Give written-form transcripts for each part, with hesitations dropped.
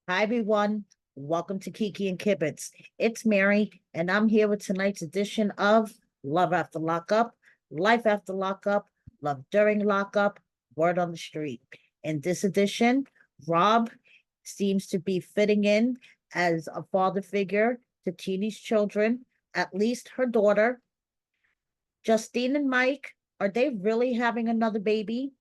Hi, everyone. Welcome to Kiki and Kibitz. It's Mary, and I'm here with tonight's edition of Love After Lockup, Life After Lockup, Love During Lockup, Word on the Street. In this edition, Rob seems to be fitting in as a father figure to teenage children, at least her daughter. Justine and Mike, are they really having another baby?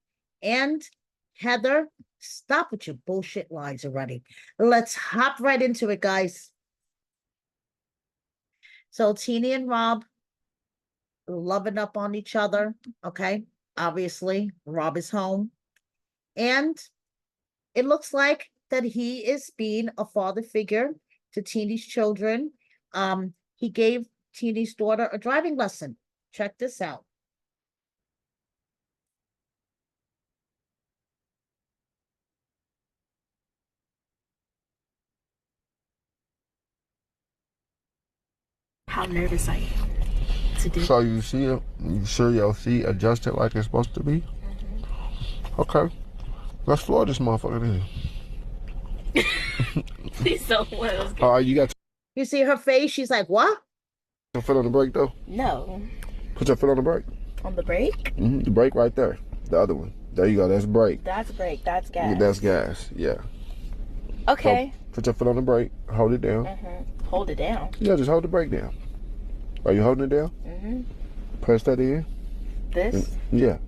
And Heather, stop with your bullshit lies already. Let's hop right into it, guys. So Teeny and Rob loving up on each other. Okay. Obviously, Rob is home. And it looks like that he is being a father figure to Teeny's children. He gave Teeny's daughter a driving lesson. Check this out. How nervous I am to do. So you see it? You sure your seat adjusted like it's supposed to be? Okay. Let's floor this motherfucker then. Please don't let us get. All right, you got You see her face? She's like, what? your foot on the brake though? No. Put your foot on the brake. On the brake? The brake right there. The other one. There you go. That's brake. That's brake. That's gas. Yeah, that's gas. Yeah. Okay. So put your foot on the brake. Hold it down. Hold it down. Yeah, just hold the brake down. Are you holding it down? Press that in. This? Yeah.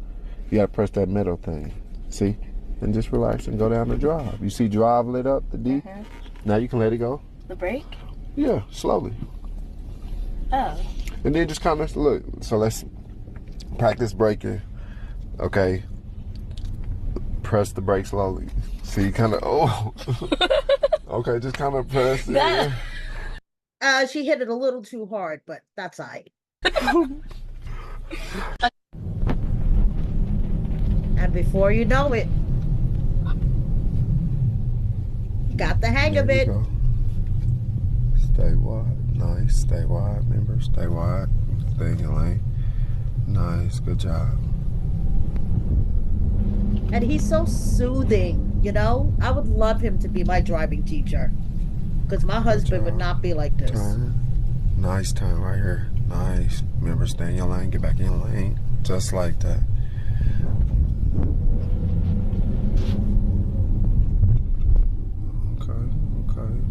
You gotta press that metal thing. See? And just relax and go down the drive. You see drive lit up, the D? Now you can let it go. The brake? Yeah, slowly. Oh. And then just kind of look. So let's practice braking. Okay. Press the brake slowly. See, kind of, oh. Okay, just kind of press it. She hit it a little too hard, but that's all right. And before you know it, you got the hang of it. Go. Stay wide. Nice. Stay wide. Remember, stay wide. Stay in your lane. Nice. Good job. And he's so soothing, you know? I would love him to be my driving teacher. Because my husband would not be like this. Turn. Nice turn right here. Nice. Remember, stay in your lane. Get back in your lane. Just like that. Okay.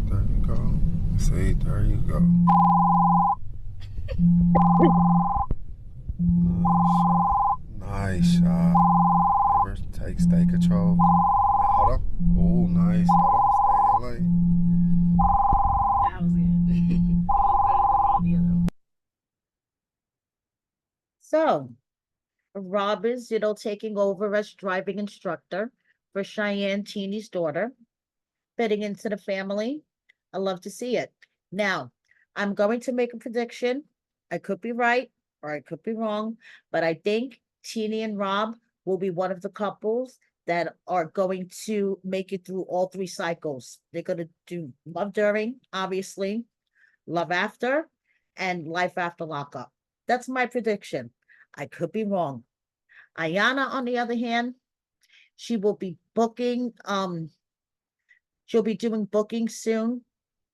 There you go. See, there you go. Nice shot. Remember, stay control. Now, hold up. Oh, nice. Hold on. Stay in your lane. That was good. Almost better than all the other ones. So, Rob is, taking over as driving instructor for Cheyenne Teeny's daughter, fitting into the family. I love to see it. Now, I'm going to make a prediction. I could be right or I could be wrong, but I think Teeny and Rob will be one of the couples that are going to make it through all three cycles. They're going to do love during, obviously, love after, and life after lockup. That's my prediction. I could be wrong. Ayana, on the other hand, she will be booking, she'll be doing bookings soon,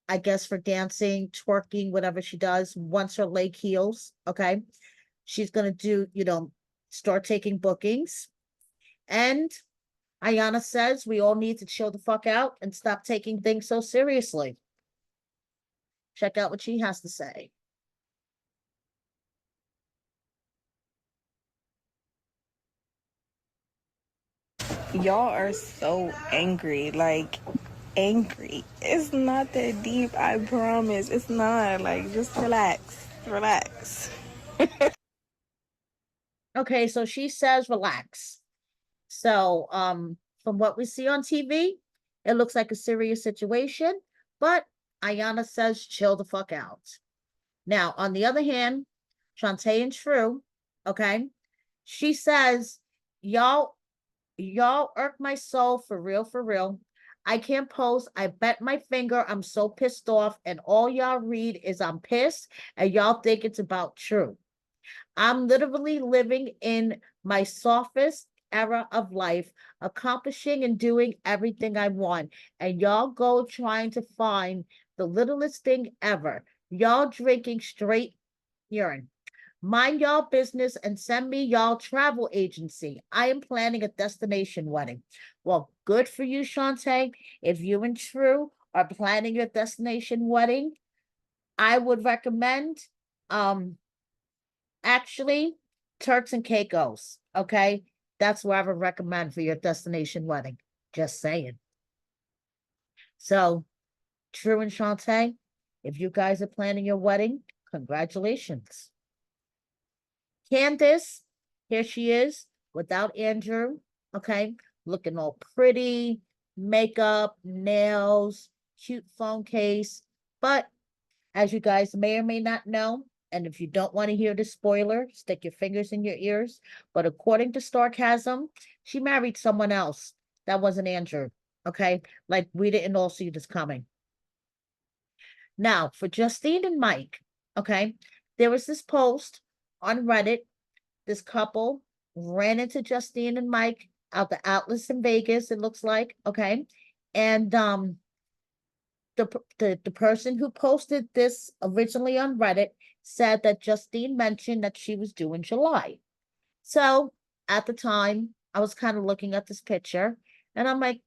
I guess, for dancing, twerking, whatever she does once her leg heals. Okay. She's going to do, start taking bookings. And Ayana says we all need to chill the fuck out and stop taking things so seriously. Check out what she has to say. Y'all are so angry, like angry. It's not that deep, I promise. It's not. Like, just relax. Relax. Okay, so she says relax. So, from what we see on TV, it looks like a serious situation, but Ayana says chill the fuck out. Now, on the other hand, Shantae and True, okay, she says, y'all irk my soul for real, for real. I can't post. I bet my finger I'm so pissed off, and all y'all read is I'm pissed, and y'all think it's about True. I'm literally living in my softest era of life, accomplishing and doing everything I want. And y'all go trying to find the littlest thing ever. Y'all drinking straight urine. Mind y'all business and send me y'all travel agency. I am planning a destination wedding. Well, good for you, Shantae. If you and True are planning your destination wedding, I would recommend um actually Turks and Caicos. Okay. That's what I would recommend for your destination wedding. Just saying. So, True and Shantae, if you guys are planning your wedding, congratulations. Candace, here she is without Andrew, okay, looking all pretty, makeup, nails, cute phone case. But as you guys may or may not know, and if you don't want to hear the spoiler, stick your fingers in your ears. But according to Starcasm, she married someone else. That wasn't Andrew, okay? Like we didn't all see this coming. Now, for Justine and Mike, okay, there was this post on Reddit. This couple ran into Justine and Mike out the outlets in Vegas, it looks like, okay? And the person who posted this originally on Reddit said that Justine mentioned that she was due in July. So at the time, I was kind of looking at this picture and I'm like,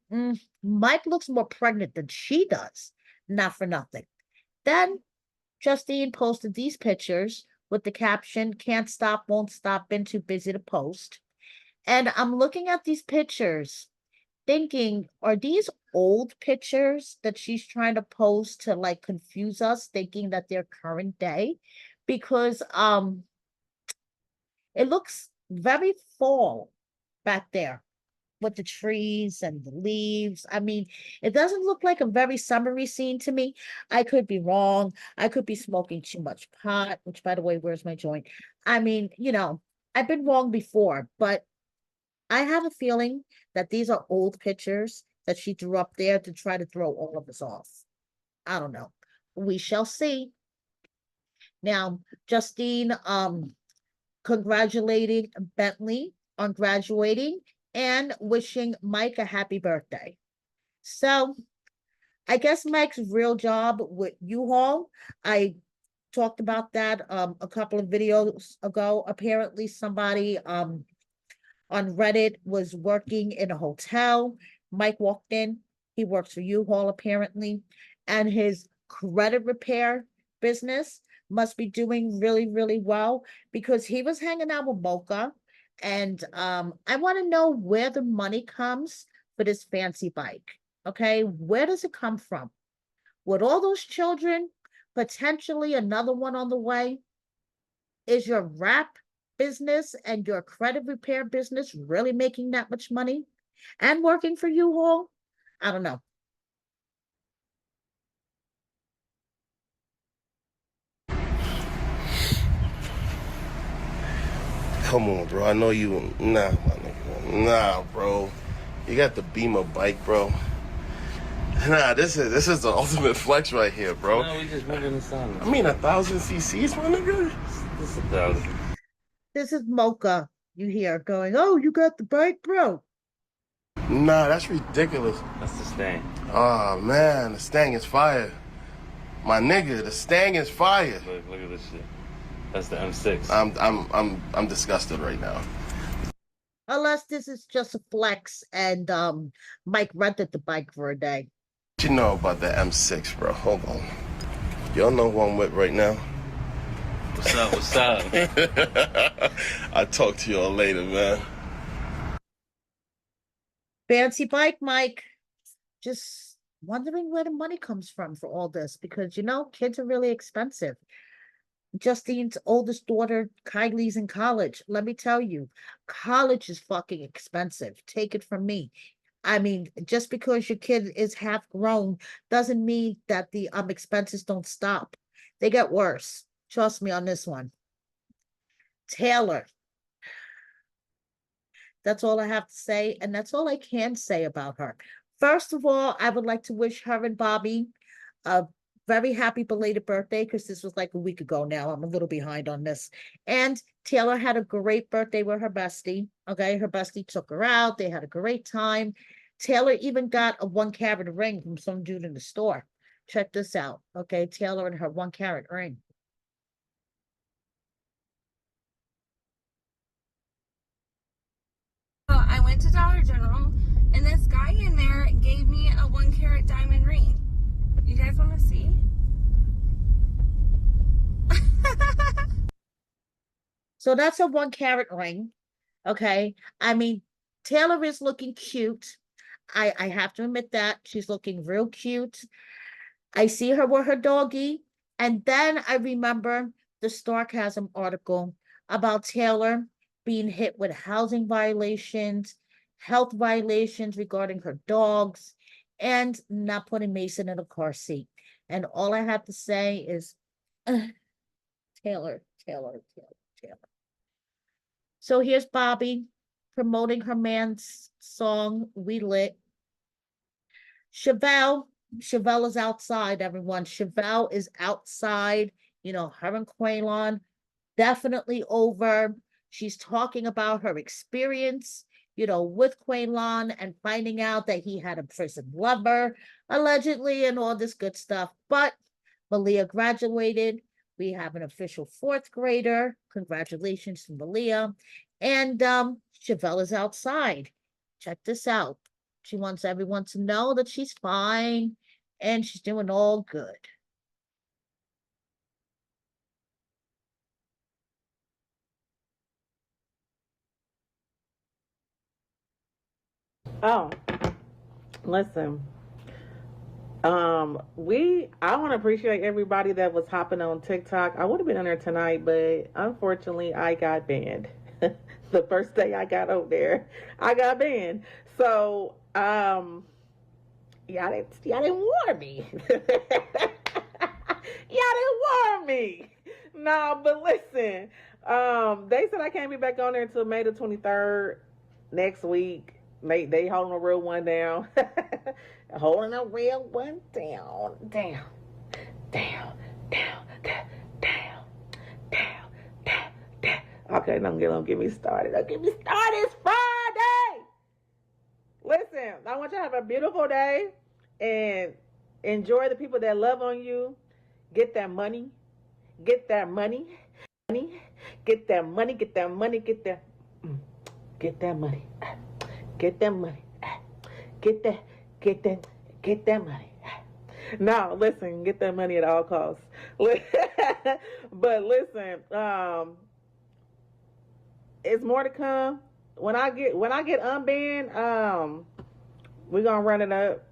Mike looks more pregnant than she does. Not for nothing. Then Justine posted these pictures with the caption, can't stop, won't stop, been too busy to post. And I'm looking at these pictures thinking, are these old pictures that she's trying to post to like confuse us, thinking that they're current day? Because it looks very fall back there with the trees and the leaves. I mean, it doesn't look like a very summery scene to me. I could be wrong. I could be smoking too much pot, which by the way, where's my joint? I mean, I've been wrong before, but I have a feeling that these are old pictures that she threw up there to try to throw all of us off. I don't know. We shall see. Now, Justine, congratulating Bentley on graduating and wishing Mike a happy birthday. So I guess Mike's real job with U-Haul, I talked about that a couple of videos ago. Apparently somebody on Reddit was working in a hotel. Mike walked in. He works for U-Haul apparently, and his credit repair business must be doing really, really well because he was hanging out with Mocha. And I want to know where the money comes for this fancy bike. Okay, where does it come from? With all those children, potentially another one on the way, is your wrap business and your credit repair business really making that much money and working for you all? I don't know. Come on, bro. I know you. Nah, my nigga. Nah, bro. You got the Beamer bike, bro. Nah, this is the ultimate flex right here, bro. No, we just moving the sun. I mean, 1,000 cc's, my nigga. This is 1,000. This is Mocha. You hear going, oh, you got the bike, bro. Nah, that's ridiculous. That's the Stang. Oh man, the Stang is fire. My nigga, the Stang is fire. Look at this shit. That's the M6. I'm disgusted right now. Unless this is just a flex and Mike rented the bike for a day. What you know about the M6, bro? Hold on. Y'all know who I'm with right now? What's up? What's up? I'll talk to y'all later, man. Fancy bike, Mike. Just wondering where the money comes from for all this because, kids are really expensive. Justine's oldest daughter, Kylie's in college. Let me tell you, college is fucking expensive. Take it from me. I mean, just because your kid is half grown doesn't mean that the expenses don't stop. They get worse. Trust me on this one. Taylor. That's all I have to say, and that's all I can say about her. First of all, I would like to wish her and Bobby a very happy belated birthday, because this was like a week ago now. I'm a little behind on this. And Taylor had a great birthday with her bestie. Okay, her bestie took her out. They had a great time. Taylor even got a 1 carat ring from some dude in the store. Check this out. Okay, Taylor and her 1 carat ring. I went to Dollar General, and this guy in there gave me a 1 carat diamond ring. You guys want to see? So that's a 1 carat ring. Okay. I mean, Taylor is looking cute. I have to admit that she's looking real cute. I see her with her doggy. And then I remember the sarcasm article about Taylor being hit with housing violations, health violations regarding her dogs, and not putting Mason in a car seat. And all I have to say is, Taylor, Taylor, Taylor, Taylor. So here's Bobby promoting her man's song, We Lit. Chevelle is outside, everyone. Chevelle is outside. Her and Quaylon definitely over. She's talking about her experience, with Quaylon and finding out that he had a prison lover, allegedly, and all this good stuff. But Malia graduated. We have an official 4th grader. Congratulations to Malia. And Chevelle is outside. Check this out. She wants everyone to know that she's fine and she's doing all good. Oh, listen. I want to appreciate everybody that was hopping on TikTok. I would have been on there tonight, but unfortunately I got banned. The first day I got over there, I got banned. So, y'all didn't warn me. Y'all didn't warn me. No, but listen, they said I can't be back on there until May the 23rd next week. They holding a real one down. Holding a real one down. Down. Okay, don't get me started. Don't get me started. It's Friday. Listen, I want you to have a beautiful day and enjoy the people that love on you. Get that money. Get that money. Get that money. Get that money. Get that money. Get that money. Get that money. No, listen, get that money at all costs. But listen, it's more to come. When I get unbanned, we're gonna run it up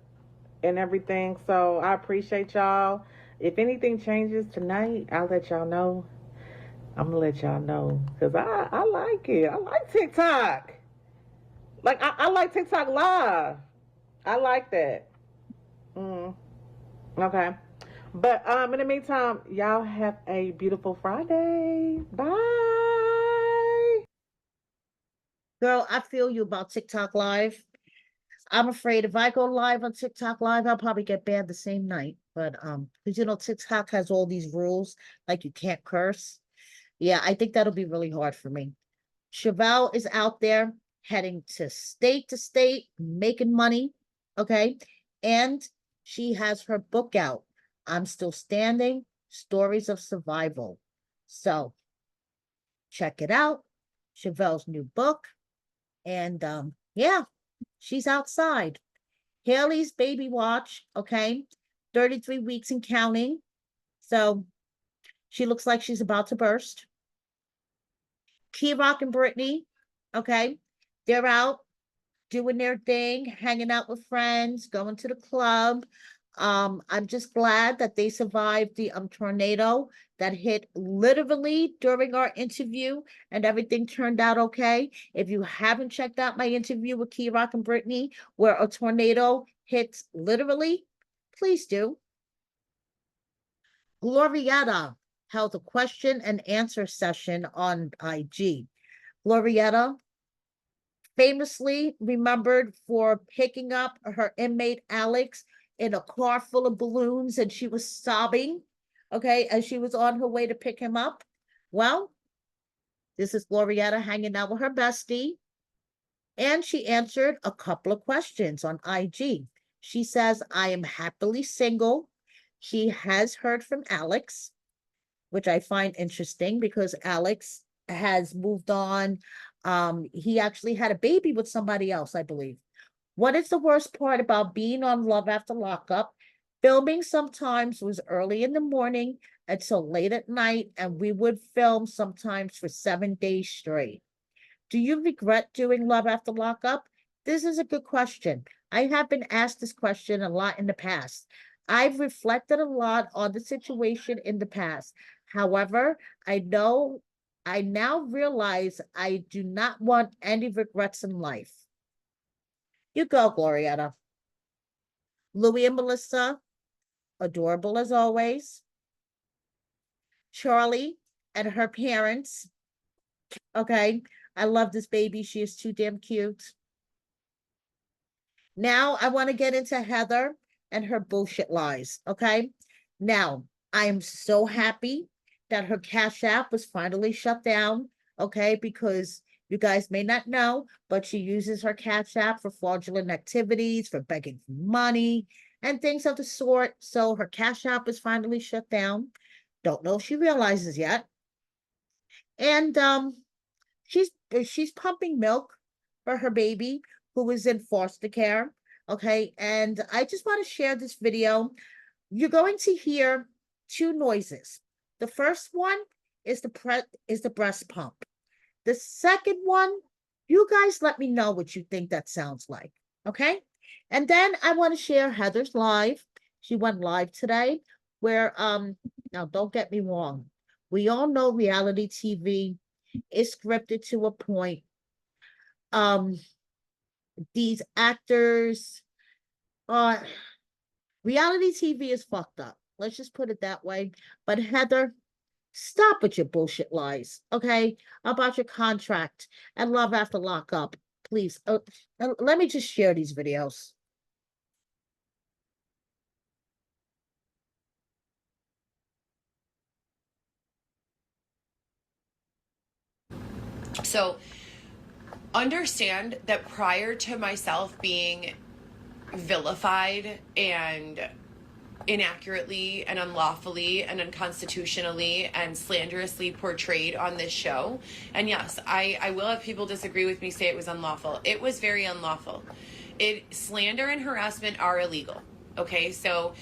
and everything. So I appreciate y'all. If anything changes tonight, I'll let y'all know. I'm gonna let y'all know because I like it. I like TikTok. Like I like TikTok live. I like that. Okay. But in the meantime, y'all have a beautiful Friday. Bye. Girl, I feel you about TikTok Live. I'm afraid if I go live on TikTok Live, I'll probably get banned the same night. But because TikTok has all these rules, like you can't curse. Yeah, I think that'll be really hard for me. Chevelle is out there heading to state, making money. Okay. And she has her book out. I'm Still Standing, Stories of Survival. So check it out. Chevelle's new book. And yeah, she's outside. Haley's baby watch, okay, 33 weeks and counting. So she looks like she's about to burst. Key Rock and Brittany, okay, they're out doing their thing, hanging out with friends, going to the club. I'm just glad that they survived the tornado that hit literally during our interview and everything turned out okay. If you haven't checked out my interview with Key Rock and Brittany, where a tornado hits literally, please do. Glorietta held a question and answer session on IG. Glorietta, famously remembered for picking up her inmate Alex in a car full of balloons and she was sobbing, okay, as she was on her way to pick him up. Well, this is Glorietta hanging out with her bestie, and she answered a couple of questions on IG. She says, I am happily single. She has heard from Alex, which I find interesting because Alex has moved on. He actually had a baby with somebody else, I believe. What is the worst part about being on Love After Lockup? Filming sometimes was early in the morning until late at night, and we would film sometimes for 7 days straight. Do you regret doing Love After Lockup? This is a good question. I have been asked this question a lot in the past. I've reflected a lot on the situation in the past. However, I now realize I do not want any regrets in life. You go, Glorietta. Louie and Melissa, adorable as always. Charlie and her parents. Okay, I love this baby. She is too damn cute. Now I want to get into Heather and her bullshit lies. Okay, now I am so happy that her Cash App was finally shut down. Okay, because you guys may not know, but she uses her Cash App for fraudulent activities, for begging for money, and things of the sort. So her Cash App is finally shut down. Don't know if she realizes yet. And she's pumping milk for her baby who is in foster care. Okay, and I just want to share this video. You're going to hear two noises. The first one is the breast pump. The second one, you guys let me know what you think that sounds like. Okay, and then I want to share Heather's live. She went live today, where now don't get me wrong, we all know reality TV is scripted to a point. These actors, reality TV is fucked up. Let's just put it that way. But Heather, stop with your bullshit lies, okay? About your contract and Love After Lockup. Please, let me just share these videos. So understand that prior to myself being vilified and inaccurately and unlawfully and unconstitutionally and slanderously portrayed on this show, and yes, I will have people disagree with me, say it was unlawful. It was very unlawful. Slander and harassment are illegal. Okay, so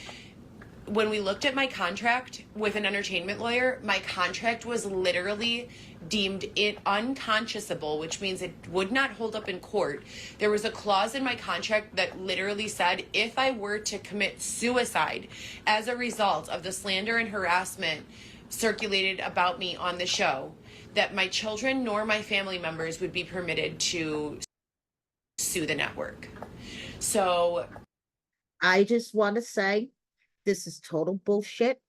when we looked at my contract with an entertainment lawyer, my contract was literally deemed unconscionable, which means it would not hold up in court. There was a clause in my contract that literally said if I were to commit suicide as a result of the slander and harassment circulated about me on the show, that my children nor my family members would be permitted to sue the network. So I just want to say this is total bullshit.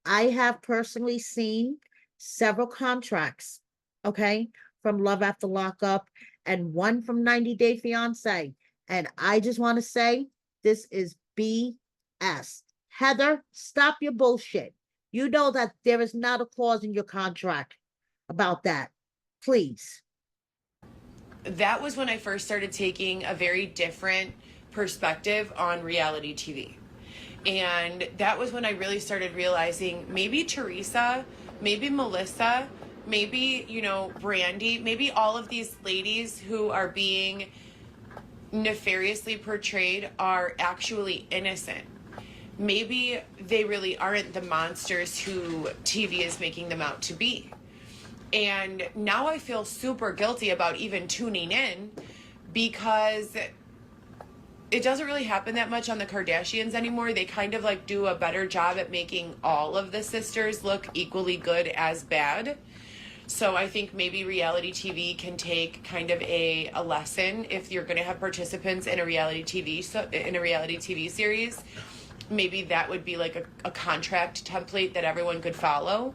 I have personally seen several contracts, okay, from Love After Lockup and one from 90 Day Fiance. And I just want to say this is BS. Heather, stop your bullshit. You know that there is not a clause in your contract about that. Please. That was when I first started taking a very different perspective on reality TV. And that was when I really started realizing maybe Teresa, maybe Melissa, maybe, Brandy, maybe all of these ladies who are being nefariously portrayed are actually innocent. Maybe they really aren't the monsters who TV is making them out to be. And now I feel super guilty about even tuning in because it doesn't really happen that much on the Kardashians anymore. They kind of do a better job at making all of the sisters look equally good as bad. So I think maybe reality TV can take kind of a lesson if you're going to have participants in a reality TV series. Maybe that would be a contract template that everyone could follow.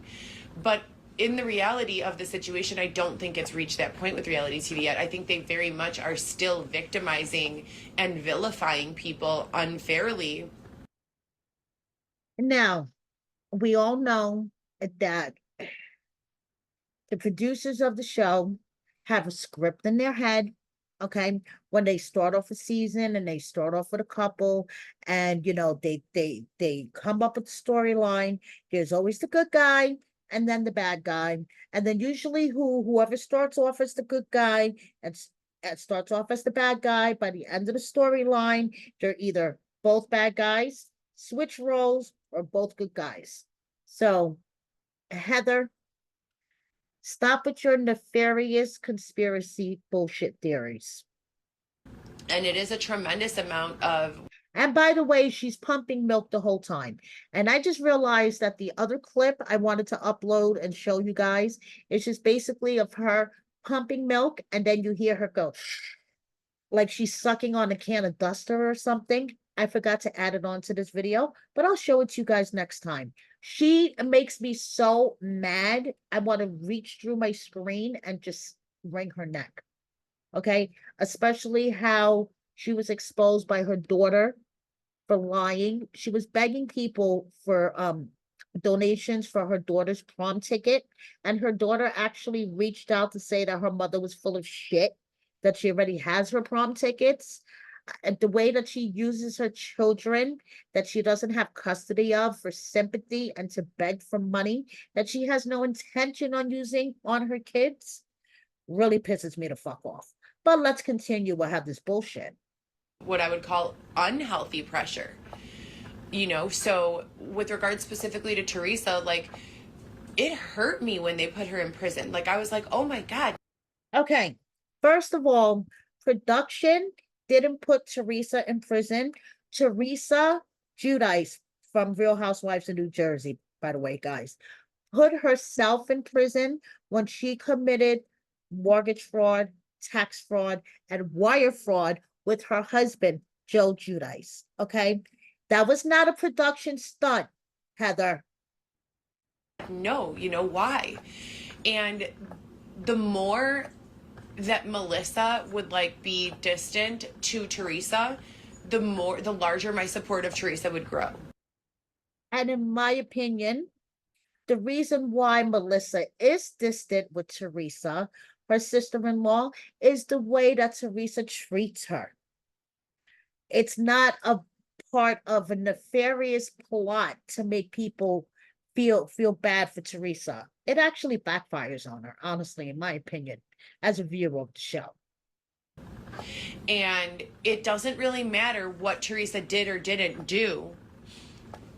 But in the reality of the situation, I don't think it's reached that point with reality TV yet. I think they very much are still victimizing and vilifying people unfairly Now, we all know that the producers of the show have a script in their head, okay, when they start off a season and they start off with a couple, and they come up with the storyline. There's always the good guy and then the bad guy, and then usually whoever starts off as the good guy and starts off as the bad guy, by the end of the storyline they're either both bad guys, switch roles, or both good guys. So, Heather, stop with your nefarious conspiracy bullshit theories. And it is a tremendous amount of. And by the way, she's pumping milk the whole time. And I just realized that the other clip I wanted to upload and show you guys is just basically of her pumping milk, and then you hear her go like she's sucking on a can of duster or something. I forgot to add it onto this video, but I'll show it to you guys next time. She makes me so mad. I want to reach through my screen and just wring her neck. Okay, especially how she was exposed by her daughter for lying. She was begging people for donations for her daughter's prom ticket, and her daughter actually reached out to say that her mother was full of shit, that she already has her prom tickets. And the way that she uses her children that she doesn't have custody of for sympathy and to beg for money that she has no intention on using on her kids really pisses me the fuck off. But let's continue. We'll have this bullshit. What I would call unhealthy pressure. So with regards specifically to Teresa, like, it hurt me when they put her in prison. Like, I was like, oh my God. Okay, first of all, production didn't put Teresa in prison. Teresa Giudice from Real Housewives of New Jersey, by the way, guys, put herself in prison when she committed mortgage fraud, tax fraud, and wire fraud with her husband, Joe Giudice. Okay, that was not a production stunt, Heather. No, why? And the more that Melissa would be distant to Teresa, the larger my support of Teresa would grow. And in my opinion, the reason why Melissa is distant with Teresa, her sister-in-law, is the way that Teresa treats her. It's not a part of a nefarious plot to make people feel bad for Teresa. It actually backfires on her, honestly, in my opinion, as a viewer of the show. And it doesn't really matter what Teresa did or didn't do.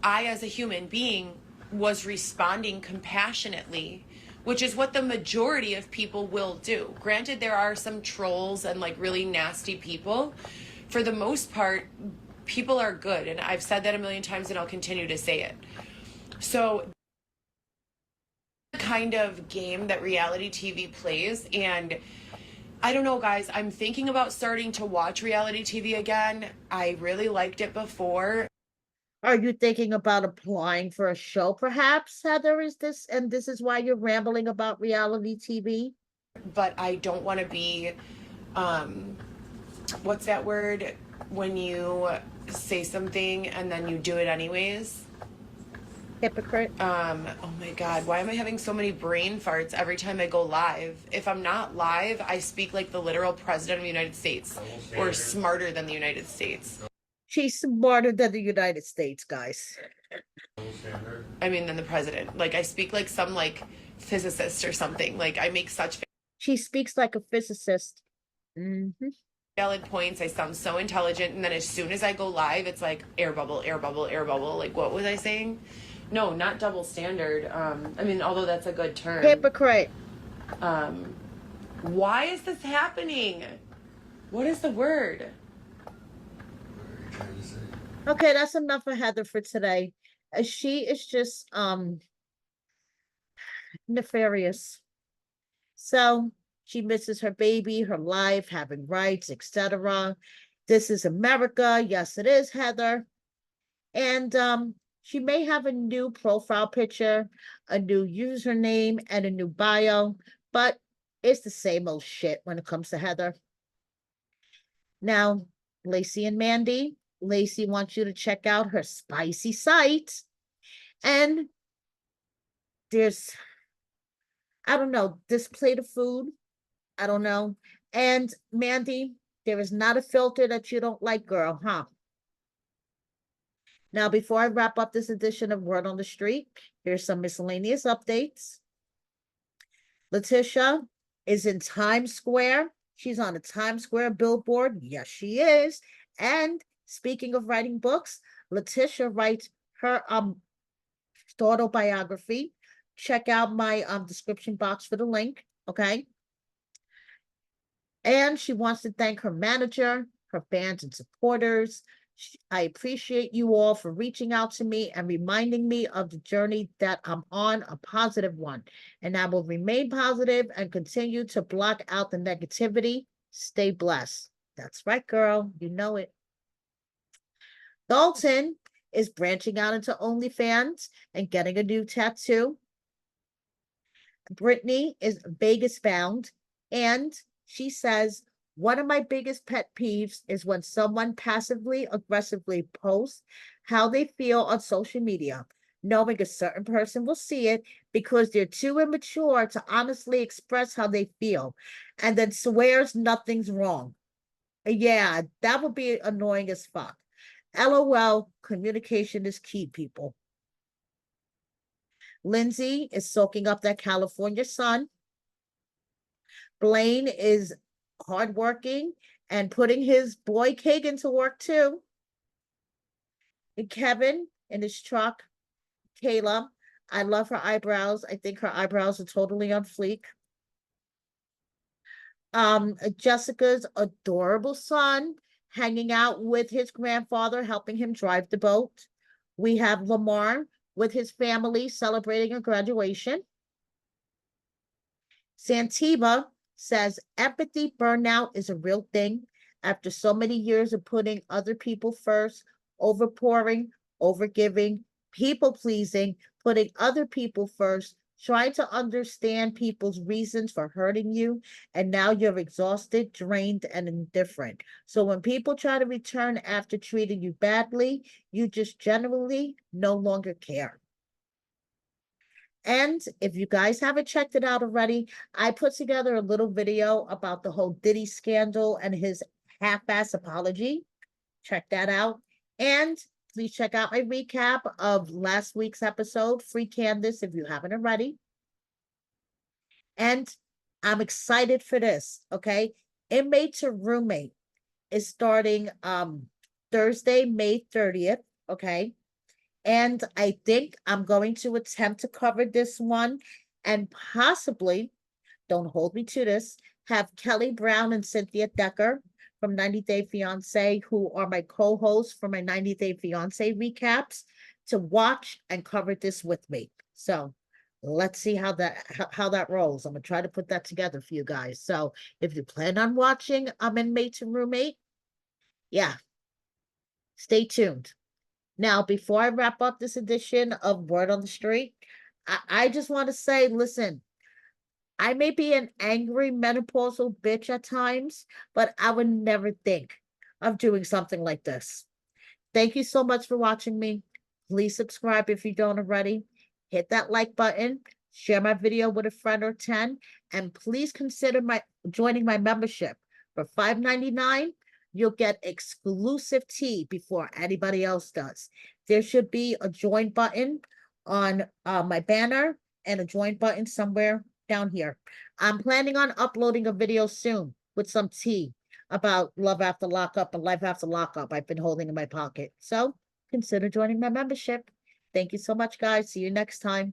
I, as a human being, was responding compassionately, which is what the majority of people will do. Granted, there are some trolls and really nasty people. For the most part, people are good. And I've said that a million times and I'll continue to say it. So the kind of game that reality TV plays, and I don't know, guys, I'm thinking about starting to watch reality TV again. I really liked it before. Are you thinking about applying for a show, perhaps, Heather? Is this why you're rambling about reality TV? But I don't want to be, what's that word? When you say something and then you do it anyways. Hypocrite. Oh my God, why am I having so many brain farts every time I go live? If I'm not live, I speak like the literal president of the United States, or smarter than the United States. She's smarter than the United States, guys. I mean, than the president. I speak like some physicist or something. I make such She speaks like a physicist. valid points. I sound so intelligent, and then as soon as I go live, it's air bubble, air bubble, air bubble. What was I saying? No, not double standard. I mean, although that's a good term. Hypocrite. Why is this happening? What is the word? Okay, that's enough of Heather for today. She is just nefarious. So she misses her baby, her life, having rights, etc. This is America. Yes, it is, Heather. And she may have a new profile picture, a new username, and a new bio, but it's the same old shit when it comes to Heather. Now, Lacey and Mandy. Lacey wants you to check out her spicy site. And there's, I don't know, this plate of food, I don't know. And Mandy, there is not a filter that you don't like, girl, huh? Now, before I wrap up this edition of Word on the Street, here's some miscellaneous updates. Letitia is in Times Square. She's on a Times Square billboard. Yes, she is. And speaking of writing books, Letitia writes her autobiography. Check out my description box for the link, okay? And she wants to thank her manager, her fans and supporters. I appreciate you all for reaching out to me and reminding me of the journey that I'm on, a positive one. And I will remain positive and continue to block out the negativity. Stay blessed. That's right, girl. You know it. Dalton is branching out into OnlyFans and getting a new tattoo. Brittany is Vegas bound, and she says, one of my biggest pet peeves is when someone passively aggressively posts how they feel on social media, knowing a certain person will see it because they're too immature to honestly express how they feel, and then swears nothing's wrong. Yeah, that would be annoying as fuck. LOL, communication is key, people. Lindsay is soaking up that California sun. Blaine is hardworking and putting his boy Kagan to work too. And Kevin in his truck. Kayla, I love her eyebrows. I think her eyebrows are totally on fleek. Jessica's adorable son hanging out with his grandfather, helping him drive the boat. We have Lamar with his family celebrating a graduation. Santiva says empathy burnout is a real thing after so many years of putting other people first, overpouring, overgiving, people pleasing, putting other people first, trying to understand people's reasons for hurting you, and now you're exhausted, drained, and indifferent. So when people try to return after treating you badly, you just generally no longer care. And if you guys haven't checked it out already, I put together a little video about the whole Diddy scandal and his half-ass apology. Check that out. And please check out my recap of last week's episode, Free Candace, if you haven't already. And I'm excited for this, okay? Inmate to Roommate is starting Thursday, May 30th, okay? And I think I'm going to attempt to cover this one and possibly, don't hold me to this, have Kelly Brown and Cynthia Decker from 90 Day Fiancé, who are my co-hosts for my 90 Day Fiancé recaps, to watch and cover this with me. So let's see how that rolls. I'm gonna try to put that together for you guys. So if you plan on watching Inmate to Roommate, yeah, stay tuned. Now, before I wrap up this edition of Word on the Street, I just want to say, listen, I may be an angry menopausal bitch at times, but I would never think of doing something like this. Thank you so much for watching me. Please subscribe if you don't already. Hit that like button, share my video with a friend or 10, and please consider joining my membership. For $5.99, you'll get exclusive tea before anybody else does. There should be a join button on my banner and a join button somewhere down here. I'm planning on uploading a video soon with some tea about Love After Lockup and Life After Lockup I've been holding in my pocket. So consider joining my membership. Thank you so much, guys. See you next time.